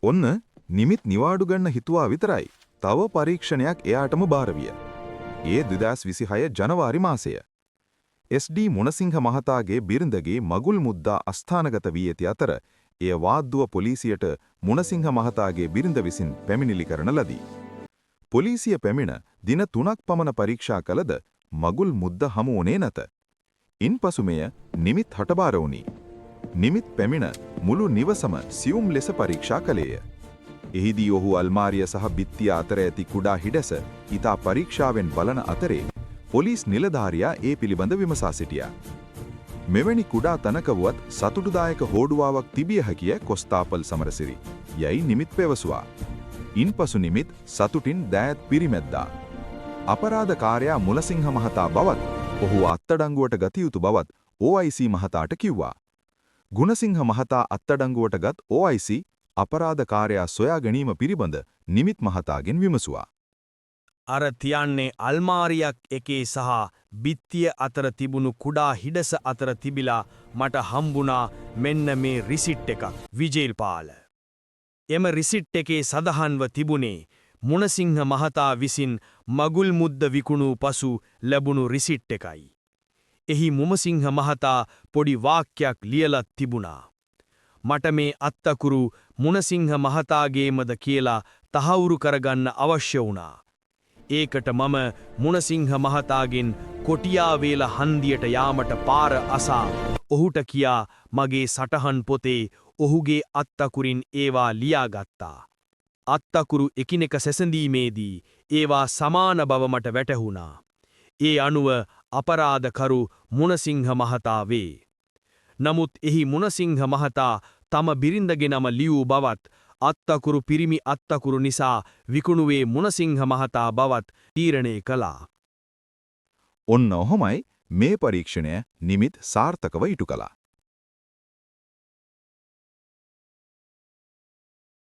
ඔන්න නිමිත් නිවාඩු ගන්න හිතුවා විතරයි. තව පරීක්ෂණයක් එයාටම බාර විය. ඒ 2026 ජනවාරි මාසය. SD මුණසිංහ මහතාගේ බිරිඳගේ මගුල් මුද්දා අස්ථානගත වී ඇති අතර එය වාද්දුව පොලිසියට මුණසිංහ මහතාගේ බිරිඳ විසින් පැමිණිලි කරන ලදී. පොලිසිය පැමිණ දින 3ක් පමණ පරීක්ෂා කළද මගුල් මුද්ද හමු වුණේ නැත. ඉන්පසු මෙය නිමිත් හටබාර වුණි. නිමිත් පැමිණ මුළු නිවසම සියුම් ලෙස පරීක්ෂා කළේය. එහිදී ඔහු අල්මාරිය සහ බිත්තිය අතර ඇති කුඩා හිඩැස ඉතා පරීක්ෂාවෙන් බලන අතරේ පොලිස් නිලධාරියා ඒ පිළිබඳ විමසා සිටියා. මෙවැනි කුඩා තනක වුවත් සතුටුදායක හෝඩුවාවක් තිබිය හැකිය කොස්තාපල් සමරසිරි. යයි නිමිත් පැවසුවා. ඉන්පසු නිමිත් සතුටින් දෑත් පිරිමැද්දා. අපරාධකාරයා මුණසිංහ මහතා බවත් ඔහු අත්අඩංගුවට ගත යුතු බවත් OIC මහතාට කිව්වා. ගුණසිංහ මහතා අත්අඩංගුවට ගත් OIC අපරාධකාරයා සොයා ගැනීම පිළිබඳ නිමිත් මහතාගෙන් විමසුවා. අර තියන්නේ අල්මාරියක් එකේ සහ බිත්තිය අතර තිබුණු කුඩා හිඩස අතර තිබිලා මට හම්බුණා මෙන්න මේ රිසිට් එකක්. විජේල්පාල. එම රිසිට් එකේ සඳහන්ව තිබුණේ මුණසිංහ මහතා විසින් මගුල් මුද්ද විකුණූ පසු ලැබුණු රිසිට් එකයි. එහි මුමසිංහ මහතා පොඩි වාක්‍යයක් ලියලත් තිබුණා. මට මේ අත්තකුරු මුණසිංහ මහතාගේමද කියලා තහවුරු කරගන්න අවශ්‍ය වුණා. ඒකට මම මුණසිංහ මහතාගෙන් කොටියාවේල හන්දියට යාමට පාර අසා ඔහුට කියා මගේ සටහන් පොතේ ඔහුගේ අත්තකුරින් ඒවා ලියාගත්තා. අත්තකුරු එකිනෙක සැසඳීමේදී ඒවා සමාන බව මට වැටහුණා. ඒ අනුව අපරාධකරු මුණසිංහ මහතා වේ. නමුත් එහි මුණසිංහ මහතා තම බිරිඳගේ නම ලියූ බවත් අත්තකුරු පිරිමි අත්තකුරු නිසා විකුණුවේ මුණසිංහ මහතා බවත් තීරණය කළා. ඔන්න ඔහොමයි මේ පරීක්ෂණය නිමිත් සාර්ථකව ඉටු කළා.